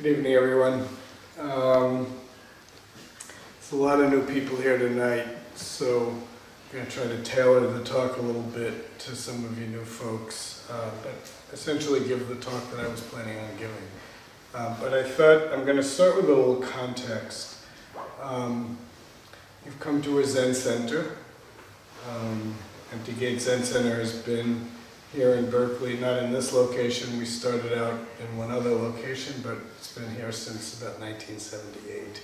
Good evening, everyone. There's a lot of new people here tonight, so I'm going to try to tailor the talk a little bit to some of you new folks, but essentially give the talk that I was planning on giving. But I thought I'm going to start with a little context. You've come to a Zen Center. Empty Gate Zen Center has been here in Berkeley, not in this location. We started out in one other location, but it's been here since about 1978.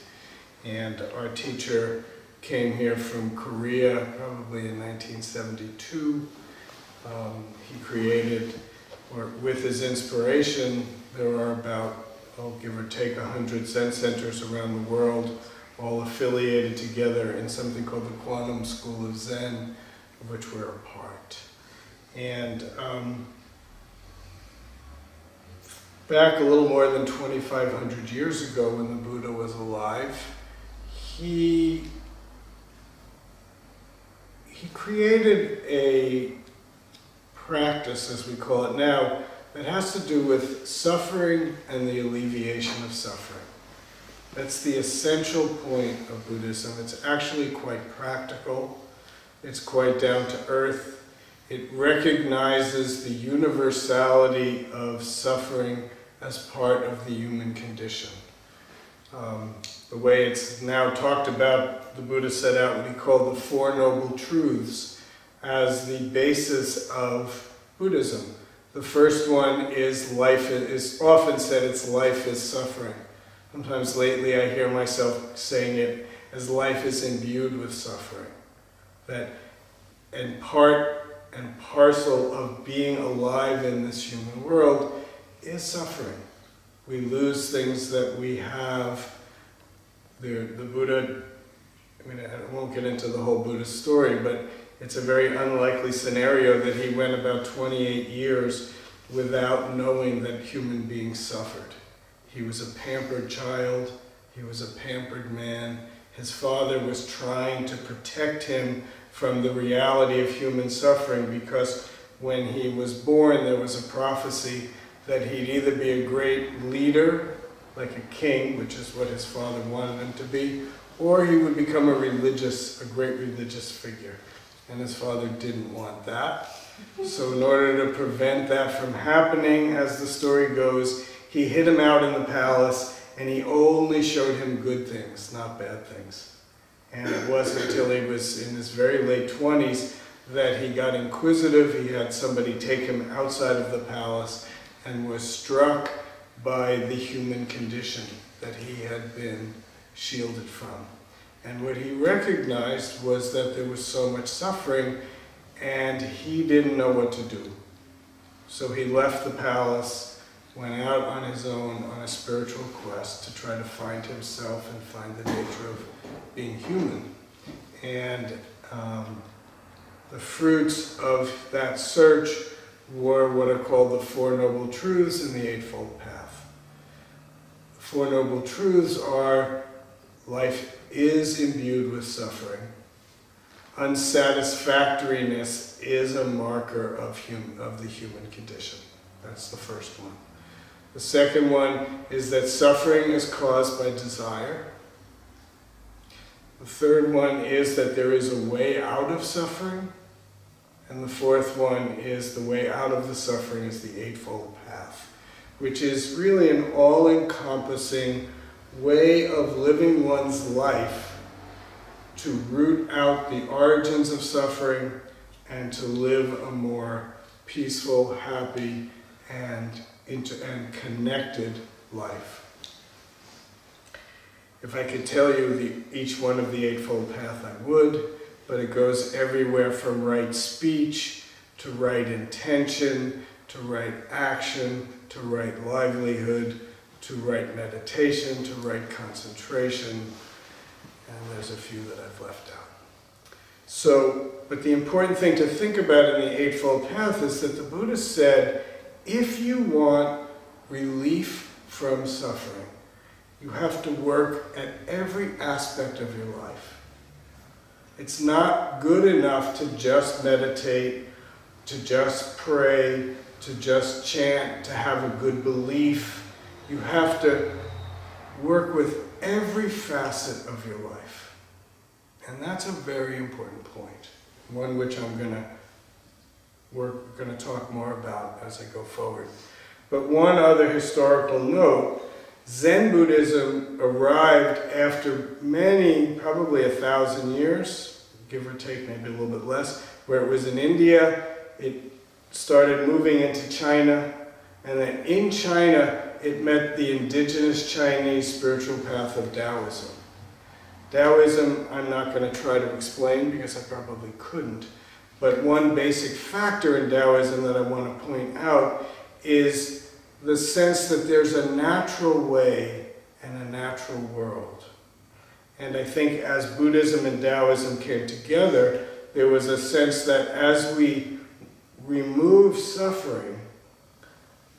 And our teacher came here from Korea probably in 1972. He created, or with his inspiration, there are about, give or take, 100 Zen centers around the world, all affiliated together in something called the Quantum School of Zen, of which we're a part. And back a little more than 2,500 years ago, when the Buddha was alive, he created a practice, as we call it now, that has to do with suffering and the alleviation of suffering. That's the essential point of Buddhism. It's actually quite practical. It's quite down to earth. It recognizes the universality of suffering as part of the human condition. The way it's now talked about, the Buddha set out what he called the Four Noble Truths as the basis of Buddhism. The first one is life is often said it's life is suffering. Sometimes lately I hear myself saying it as life is imbued with suffering. That and part and parcel of being alive in this human world is suffering. We lose things that we have. The Buddha, I won't get into the whole Buddhist story, but it's a very unlikely scenario that he went about 28 years without knowing that human beings suffered. He was a pampered child. He was a pampered man. His father was trying to protect him from the reality of human suffering, because when he was born there was a prophecy that he'd either be a great leader, like a king, which is what his father wanted him to be, or he would become a great religious figure. And his father didn't want that. So in order to prevent that from happening, as the story goes, he hid him out in the palace and he only showed him good things, not bad things. And it wasn't until he was in his very late 20s that he got inquisitive. He had somebody take him outside of the palace and was struck by the human condition that he had been shielded from. And what he recognized was that there was so much suffering and he didn't know what to do. So he left the palace, went out on his own on a spiritual quest to try to find himself and find the nature of being human. And the fruits of that search were what are called the Four Noble Truths and the Eightfold Path. The Four Noble Truths are: life is imbued with suffering. Unsatisfactoriness is a marker of the human condition. That's the first one. The second one is that suffering is caused by desire. The third one is that there is a way out of suffering. And the fourth one is the way out of the suffering is the Eightfold Path, which is really an all-encompassing way of living one's life to root out the origins of suffering and to live a more peaceful, happy, and connected life. If I could tell you each one of the Eightfold Path, I would, but it goes everywhere from right speech, to right intention, to right action, to right livelihood, to right meditation, to right concentration, and there's a few that I've left out. So, but the important thing to think about in the Eightfold Path is that the Buddha said, if you want relief from suffering, you have to work at every aspect of your life. It's not good enough to just meditate, to just pray, to just chant, to have a good belief. You have to work with every facet of your life. And that's a very important point, one which we're going to talk more about as I go forward. But one other historical note, Zen Buddhism arrived after many, probably 1,000 years, give or take, maybe a little bit less, where it was in India. It started moving into China, and then in China it met the indigenous Chinese spiritual path of Taoism. Taoism, I'm not going to try to explain because I probably couldn't, but one basic factor in Taoism that I want to point out is the sense that there's a natural way and a natural world. And I think as Buddhism and Taoism came together, there was a sense that as we remove suffering,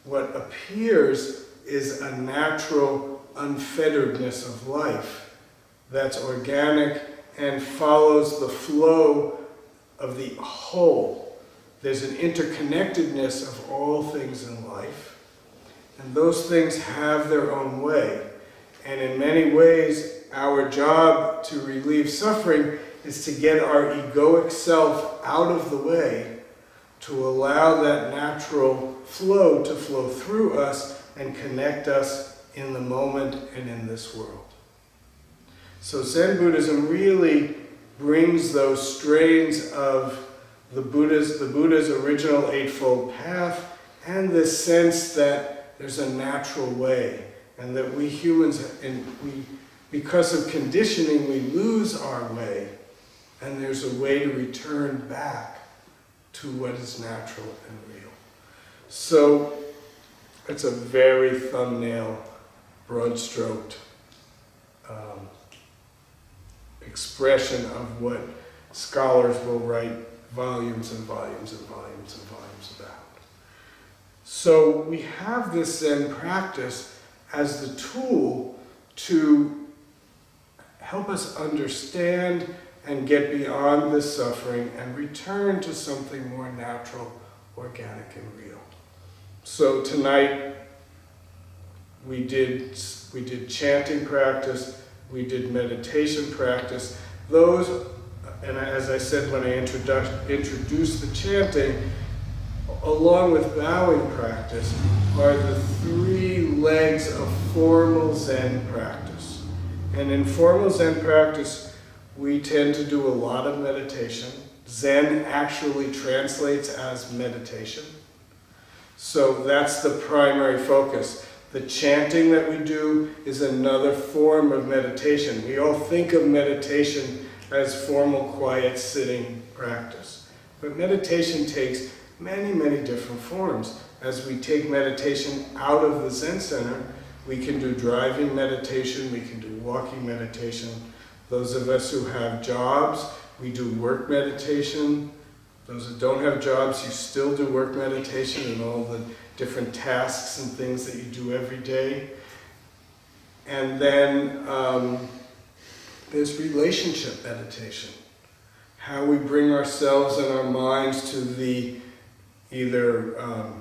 what appears is a natural unfetteredness of life that's organic and follows the flow of the whole. There's an interconnectedness of all things in life, and those things have their own way. And in many ways, our job to relieve suffering is to get our egoic self out of the way, to allow that natural flow to flow through us and connect us in the moment and in this world. So Zen Buddhism really brings those strains of the Buddha's original Eightfold Path and this sense that there's a natural way, and that we humans, because of conditioning, we lose our way, and there's a way to return back to what is natural and real. So it's a very thumbnail, broad-stroked expression of what scholars will write volumes and volumes and volumes and volumes about. So we have this Zen practice as the tool to help us understand and get beyond the suffering and return to something more natural, organic, and real. So tonight we did chanting practice, we did meditation practice. Those, and as I said when I introduced the chanting, along with bowing practice, are the three legs of formal Zen practice. And in formal Zen practice, we tend to do a lot of meditation. Zen actually translates as meditation. So that's the primary focus. The chanting that we do is another form of meditation. We all think of meditation as formal, quiet, sitting practice. But meditation takes many, many different forms. As we take meditation out of the Zen Center, we can do driving meditation, we can do walking meditation. Those of us who have jobs, we do work meditation. Those that don't have jobs, you still do work meditation and all the different tasks and things that you do every day. And then there's relationship meditation. How we bring ourselves and our minds to the either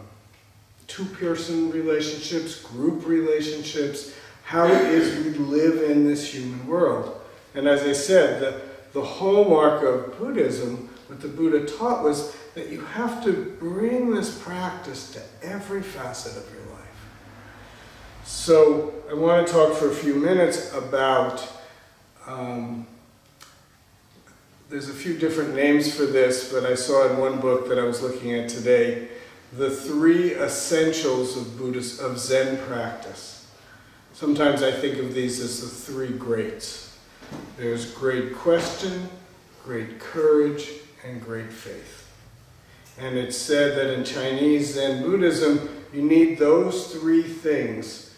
two-person relationships, group relationships, how it is we live in this human world. And as I said, the hallmark of Buddhism, what the Buddha taught, was that you have to bring this practice to every facet of your life. So I want to talk for a few minutes about, there's a few different names for this, but I saw in one book that I was looking at today, the 3 essentials of Zen practice. Sometimes I think of these as the 3 greats. There's great question, great courage, and great faith. And it's said that in Chinese Zen Buddhism, you need those 3 things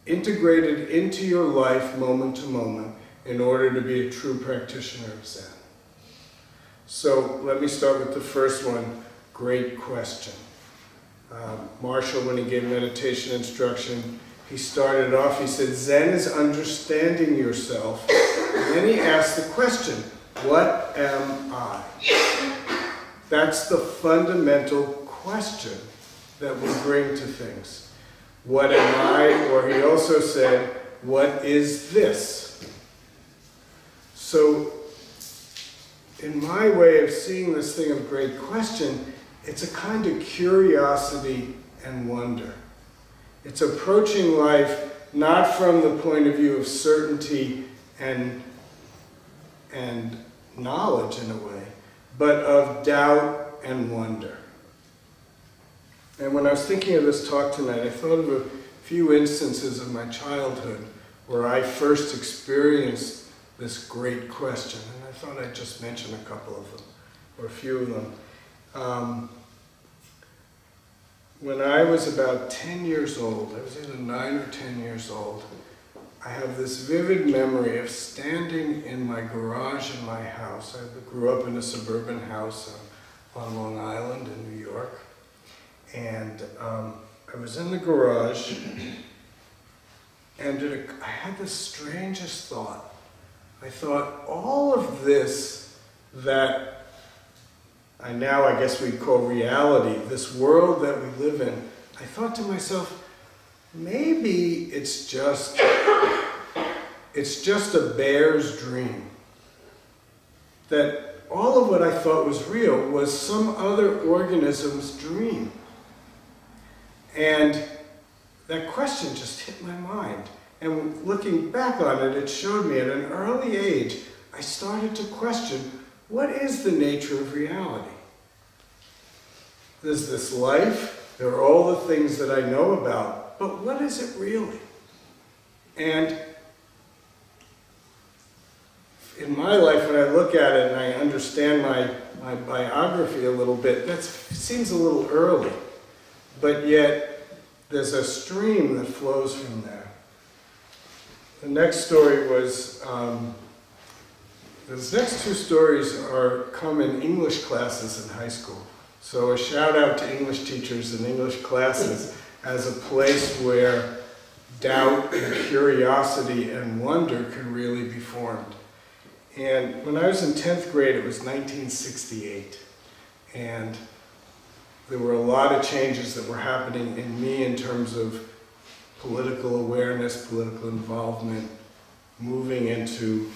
integrated into your life moment to moment in order to be a true practitioner of Zen. So let me start with the first one, great question. Marshall, when he gave meditation instruction, he started off, he said, Zen is understanding yourself. And then he asked the question, what am I? That's the fundamental question that we bring to things. what am I? Or he also said, what is this? So, in my way of seeing this thing of great question, it's a kind of curiosity and wonder. It's approaching life not from the point of view of certainty and knowledge in a way, but of doubt and wonder. And when I was thinking of this talk tonight, I thought of a few instances of my childhood where I first experienced this great question. And I thought I'd just mention a couple of them, or a few of them. When I was about 10 years old, I was either 9 or 10 years old, I have this vivid memory of standing in my garage in my house. I grew up in a suburban house on Long Island in New York. And I was in the garage, and I had the strangest thought. I thought, all of this that I guess we'd call reality, this world that we live in, I thought to myself, maybe it's just a bear's dream. That all of what I thought was real was some other organism's dream. And that question just hit my mind. And looking back on it, it showed me at an early age, I started to question, what is the nature of reality? There's this life, there are all the things that I know about, but what is it really? And in my life, when I look at it and I understand my biography a little bit, that seems a little early. But yet, there's a stream that flows from there. The next story was, those next two stories come in English classes in high school. So a shout out to English teachers and English classes as a place where doubt and curiosity and wonder can really be formed. And when I was in 10th grade, it was 1968. And there were a lot of changes that were happening in me in terms of political awareness, political involvement, moving into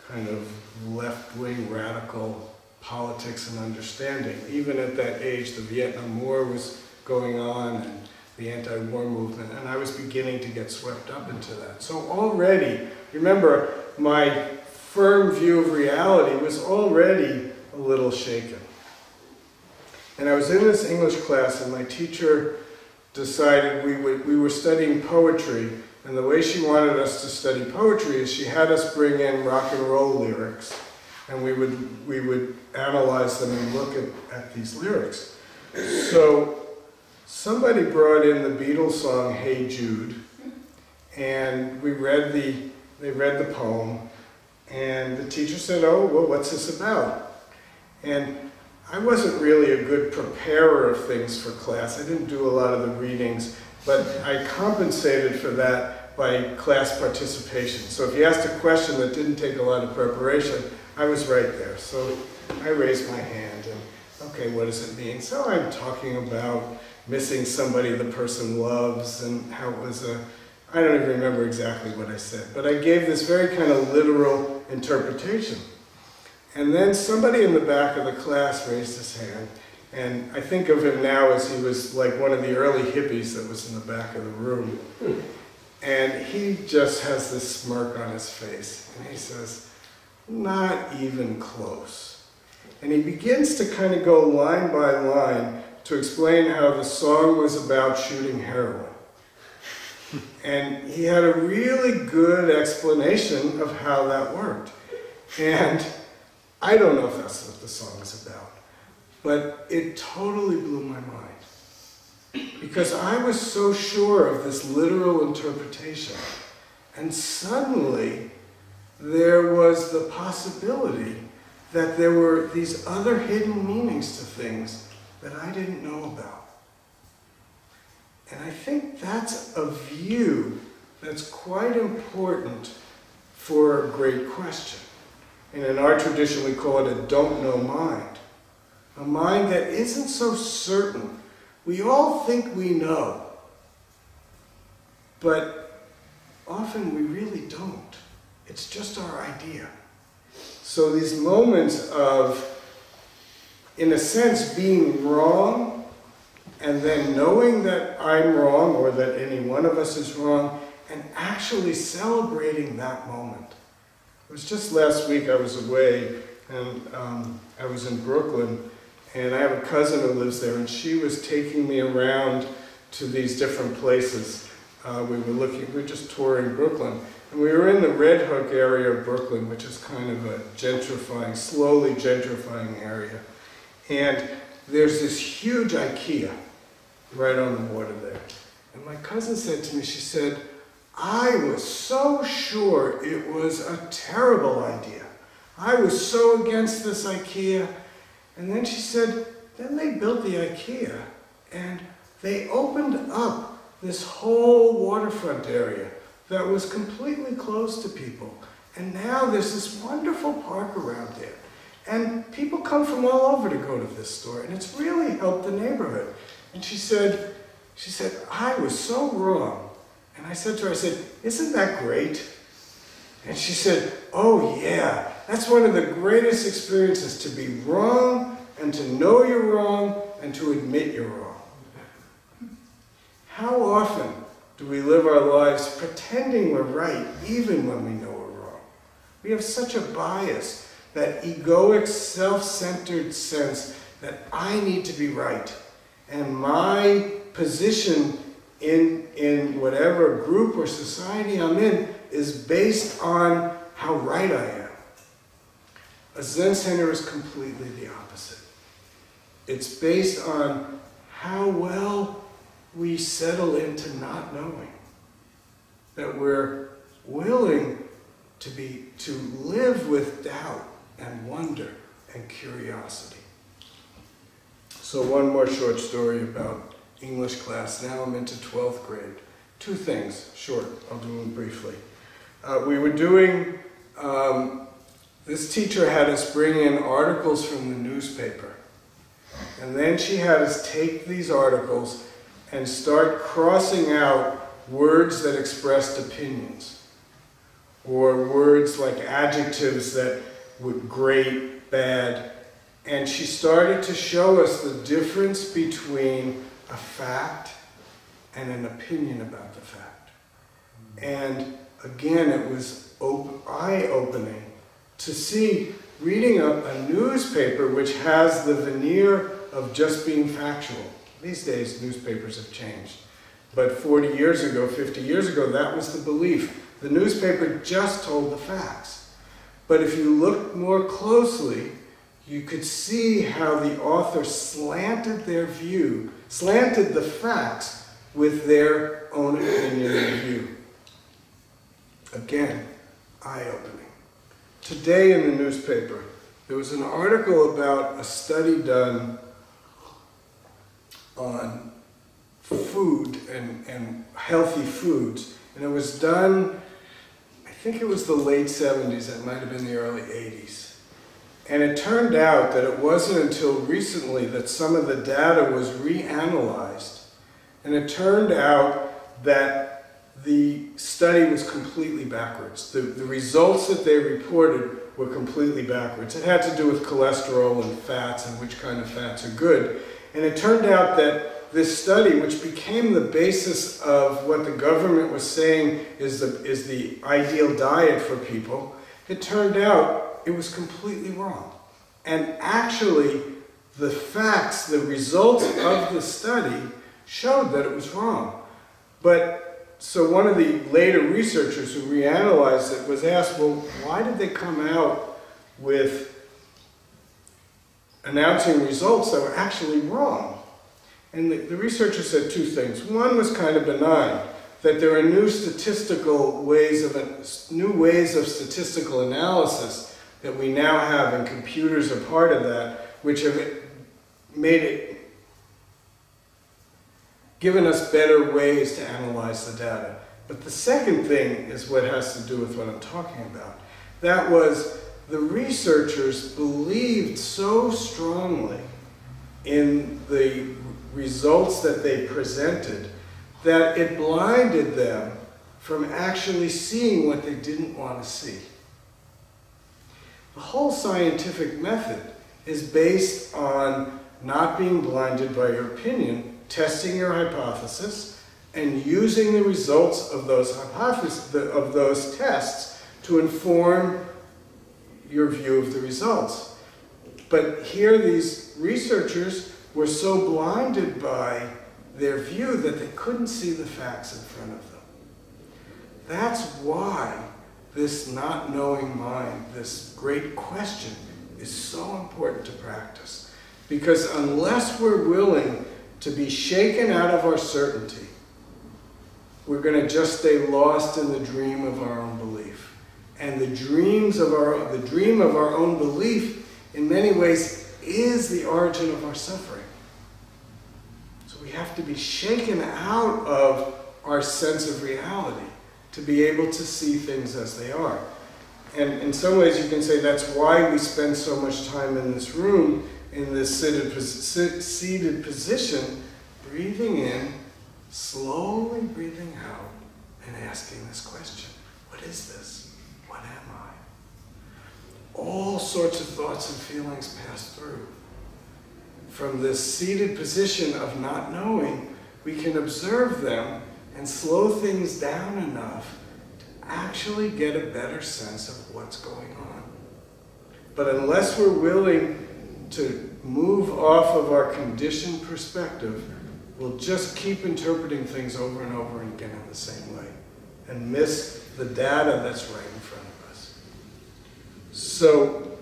kind of left-wing radical politics and understanding. Even at that age, the Vietnam War was going on and the anti-war movement, and I was beginning to get swept up into that. So already, remember, my firm view of reality was already a little shaken. And I was in this English class, and my teacher decided we were studying poetry, and the way she wanted us to study poetry is she had us bring in rock and roll lyrics, and we would analyze them and look at these lyrics. So somebody brought in the Beatles song "Hey Jude," and they read the poem, and the teacher said, "Oh, well, what's this about?" And I wasn't really a good preparer of things for class. I didn't do a lot of the readings, but I compensated for that by class participation. So if you asked a question that didn't take a lot of preparation, I was right there. So I raised my hand and, okay, what does it mean? So I'm talking about missing somebody the person loves and how it was I don't even remember exactly what I said, but I gave this very kind of literal interpretation. And then somebody in the back of the class raised his hand, and I think of him now as he was like one of the early hippies that was in the back of the room. And he just has this smirk on his face, and he says, "Not even close." And he begins to kind of go line by line to explain how the song was about shooting heroin. And he had a really good explanation of how that worked. And I don't know if that's what the song is about, but it totally blew my mind. Because I was so sure of this literal interpretation, and suddenly there was the possibility that there were these other hidden meanings to things that I didn't know about. And I think that's a view that's quite important for a great question. And in our tradition, we call it a don't-know mind. A mind that isn't so certain. We all think we know. but often we really don't. It's just our idea. So these moments of, in a sense, being wrong, and then knowing that I'm wrong, or that any one of us is wrong, and actually celebrating that moment. It was just last week I was away, and I was in Brooklyn, and I have a cousin who lives there, and she was taking me around to these different places. We were just touring Brooklyn, and we were in the Red Hook area of Brooklyn, which is kind of a gentrifying, slowly gentrifying area. And there's this huge IKEA right on the water there. And my cousin said to me, she said, I was so sure it was a terrible idea. I was so against this IKEA. And then she said, then they built the IKEA and they opened up this whole waterfront area that was completely closed to people. And now there's this wonderful park around there. And people come from all over to go to this store, and it's really helped the neighborhood. And she said, I was so wrong. And I said to her, I said, isn't that great? And she said, oh yeah, that's one of the greatest experiences, to be wrong and to know you're wrong and to admit you're wrong. How often do we live our lives pretending we're right even when we know we're wrong? We have such a bias, that egoic, self-centered sense that I need to be right. And my position in whatever group or society I'm in is based on how right I am. A Zen center is completely the opposite. It's based on how well we settle into not knowing. That we're willing to live with doubt and wonder and curiosity. So one more short story about English class. Now I'm into 12th grade. Two things, short, I'll do them briefly. We were doing, this teacher had us bring in articles from the newspaper. And then she had us take these articles and start crossing out words that expressed opinions. Or words like adjectives that were great, bad. And she started to show us the difference between a fact and an opinion about the fact. And again, it was eye-opening to see, reading a newspaper which has the veneer of just being factual. These days, newspapers have changed. But 40 years ago, 50 years ago, that was the belief. The newspaper just told the facts. But if you look more closely, you could see how the author slanted their view, slanted the facts with their own opinion and view. Again, eye-opening. Today in the newspaper, there was an article about a study done on food and healthy foods. And it was done, I think it was the late 70s, it might have been the early 80s. And it turned out that it wasn't until recently that some of the data was reanalyzed. And it turned out that the study was completely backwards. The results that they reported were completely backwards. It had to do with cholesterol and fats and which kind of fats are good. And it turned out that this study, which became the basis of what the government was saying is the ideal diet for people, it turned out it was completely wrong. And actually, the facts, the results of the study showed that it was wrong. But, so one of the later researchers who reanalyzed it was asked, well, why did they come out with announcing results that were actually wrong? And the researcher said two things. One was kind of benign, that there are new ways of statistical analysis that we now have, and computers are part of that, which have given us better ways to analyze the data. But the second thing is what has to do with what I'm talking about. That was, the researchers believed so strongly in the results that they presented that it blinded them from actually seeing what they didn't want to see. The whole scientific method is based on not being blinded by your opinion, testing your hypothesis, and using the results of those tests to inform your view of the results. But here these researchers were so blinded by their view that they couldn't see the facts in front of them. That's why this not knowing mind, this great question, is so important to practice. Because unless we're willing to be shaken out of our certainty, we're going to just stay lost in the dream of our own belief. And the dream of our own belief, in many ways, is the origin of our suffering. So we have to be shaken out of our sense of reality to be able to see things as they are. And in some ways you can say that's why we spend so much time in this room, in this seated position, breathing in, slowly breathing out, and asking this question: what is this? What am I? All sorts of thoughts and feelings pass through. From this seated position of not knowing, we can observe them and slow things down enough to actually get a better sense of what's going on. But unless we're willing to move off of our conditioned perspective, we'll just keep interpreting things over and over again in the same way and miss the data that's right in front of us. So,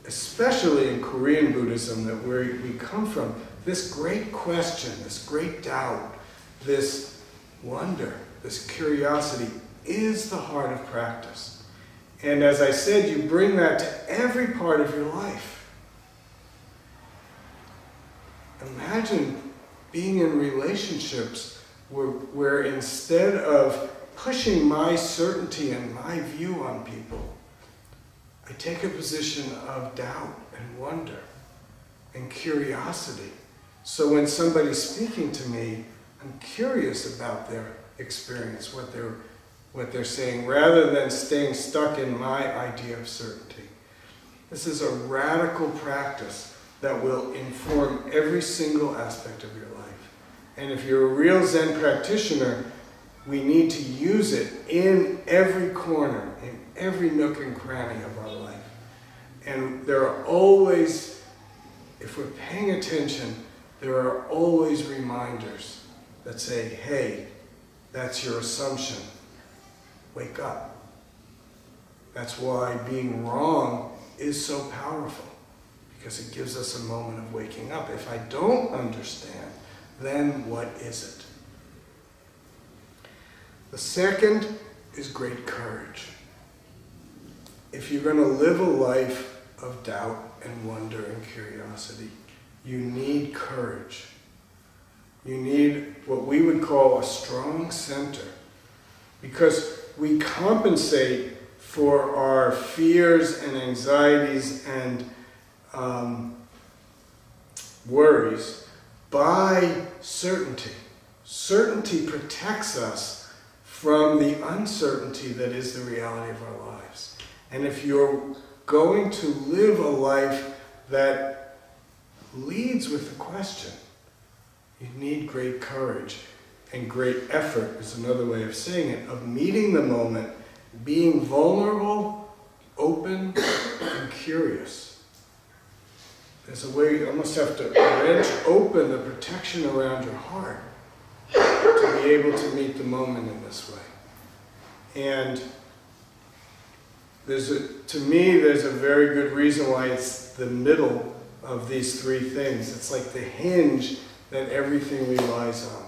especially in Korean Buddhism, that where we come from, this great question, this great doubt, this wonder, this curiosity is the heart of practice. And as I said, you bring that to every part of your life. Imagine being in relationships where instead of pushing my certainty and my view on people, I take a position of doubt and wonder and curiosity. So when somebody's speaking to me, I'm curious about their experience, what they're saying, rather than staying stuck in my idea of certainty. This is a radical practice that will inform every single aspect of your life. And if you're a real Zen practitioner, we need to use it in every corner, in every nook and cranny of our life. And there are always, if we're paying attention, there are always reminders that say, hey, that's your assumption. Wake up. That's why being wrong is so powerful, because it gives us a moment of waking up. If I don't understand, then what is it? The second is great courage. If you're going to live a life of doubt and wonder and curiosity, you need courage. You need what we would call a strong center, because we compensate for our fears and anxieties and worries by certainty. Certainty protects us from the uncertainty that is the reality of our lives. And if you're going to live a life that leads with the question, you need great courage. And great effort is another way of saying it, of meeting the moment, being vulnerable, open, and curious. There's a way you almost have to wrench open the protection around your heart to be able to meet the moment in this way. And to me, there's a very good reason why it's the middle of these three things. It's like the hinge that everything relies on.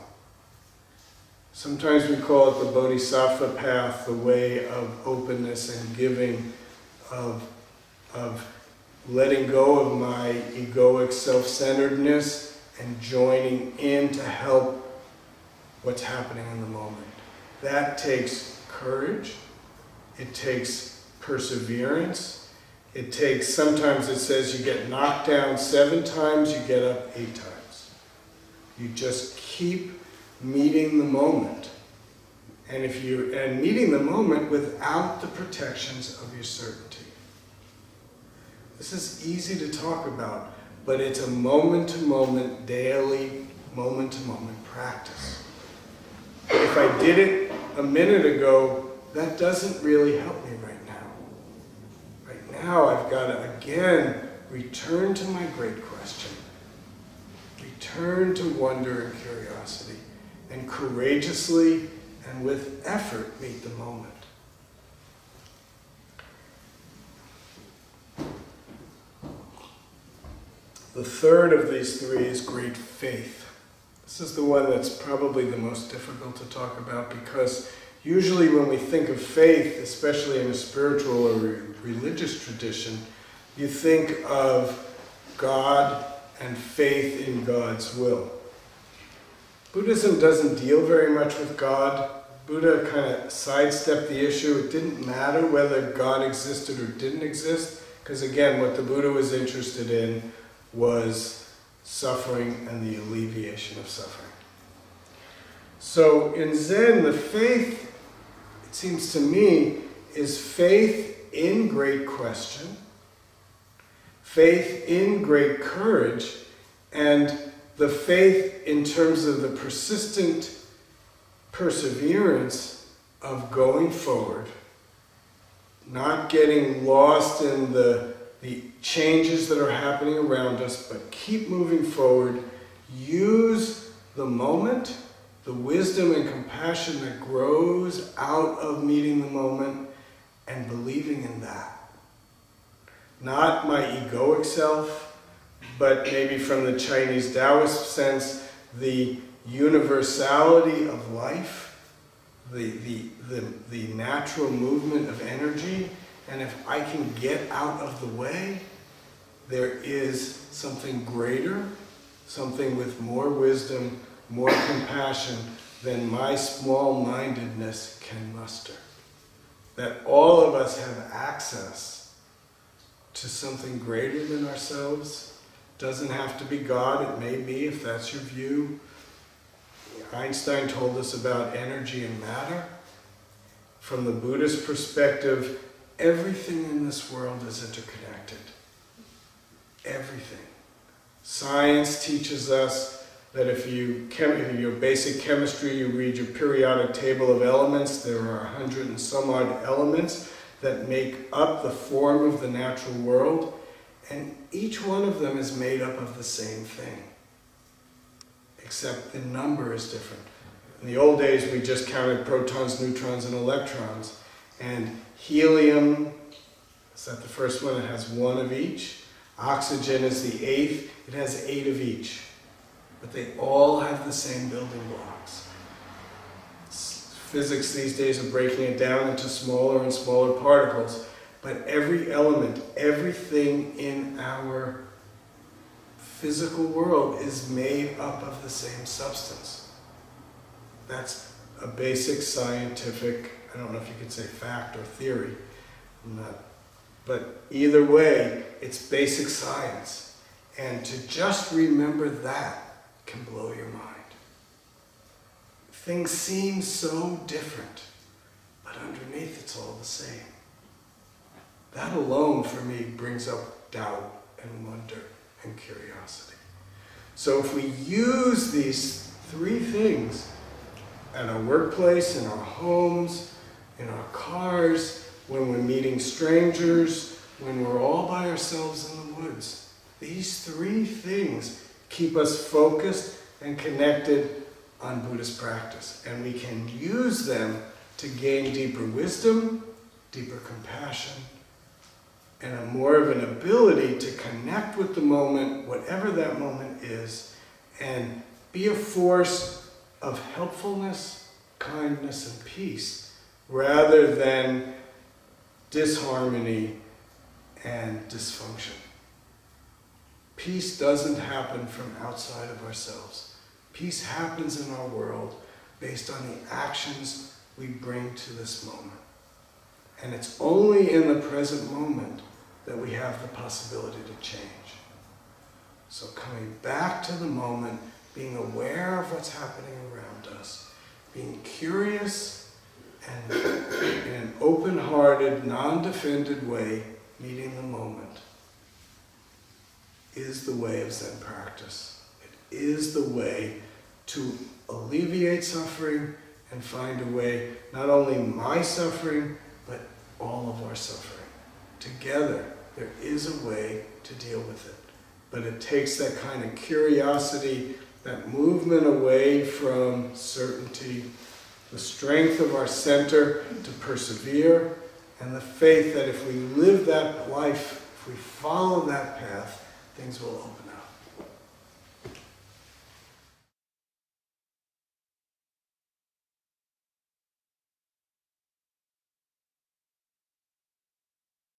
Sometimes we call it the Bodhisattva Path, the way of openness and giving, of letting go of my egoic self-centeredness and joining in to help what's happening in the moment. That takes courage, it takes perseverance, it takes, sometimes it says you get knocked down 7 times, you get up 8 times. You just keep meeting the moment. And meeting the moment without the protections of your certainty. This is easy to talk about, but it's a moment-to-moment, daily, moment-to-moment practice. If I did it a minute ago, that doesn't really help me right now. Right now, I've got to, again, return to my great question. Return to wonder and curiosity, and courageously and with effort meet the moment. The third of these three is great faith. This is the one that's probably the most difficult to talk about, because usually when we think of faith, especially in a spiritual or religious tradition, you think of God and faith in God's will. Buddhism doesn't deal very much with God. Buddha kind of sidestepped the issue. It didn't matter whether God existed or didn't exist, because again, what the Buddha was interested in was suffering and the alleviation of suffering. So in Zen, the faith, it seems to me, is faith in great question, faith in great courage, and the faith in terms of the persistent perseverance of going forward, not getting lost in the changes that are happening around us, but keep moving forward. Use the moment, the wisdom and compassion that grows out of meeting the moment, and believing in that. Not my egoic self, but maybe from the Chinese Taoist sense, the universality of life, the natural movement of energy. And if I can get out of the way, there is something greater, something with more wisdom, more compassion than my small-mindedness can muster. That all of us have access to something greater than ourselves. Doesn't have to be God, it may be, if that's your view. Einstein told us about energy and matter. From the Buddhist perspective, everything in this world is interconnected. Everything. Science teaches us that if in your basic chemistry, you read your periodic table of elements, there are 100 and some odd elements that make up the form of the natural world, and each one of them is made up of the same thing, except the number is different. In the old days, we just counted protons, neutrons, and electrons. And helium, is that the first one? It has one of each. Oxygen is the eighth. It has 8 of each. But they all have the same building blocks. Physics these days are breaking it down into smaller and smaller particles. But every element, everything in our physical world is made up of the same substance. That's a basic scientific, I don't know if you could say fact or theory, but either way, it's basic science. And to just remember that can blow your mind. Things seem so different, but underneath it's all the same. That alone for me brings up doubt and wonder and curiosity. So if we use these 3 things at our workplace, in our homes, in our cars, when we're meeting strangers, when we're all by ourselves in the woods, these 3 things keep us focused and connected on Buddhist practice. And we can use them to gain deeper wisdom, deeper compassion, and a more of an ability to connect with the moment, whatever that moment is, and be a force of helpfulness, kindness, and peace, rather than disharmony and dysfunction. Peace doesn't happen from outside of ourselves. Peace happens in our world based on the actions we bring to this moment. And it's only in the present moment that we have the possibility to change. So coming back to the moment, being aware of what's happening around us, being curious and in an open-hearted, non-defended way, meeting the moment, is the way of Zen practice. It is the way to alleviate suffering and find a way, not only my suffering, but all of our suffering. Together, there is a way to deal with it. But it takes that kind of curiosity, that movement away from certainty, the strength of our center to persevere, and the faith that if we live that life, if we follow that path, things will open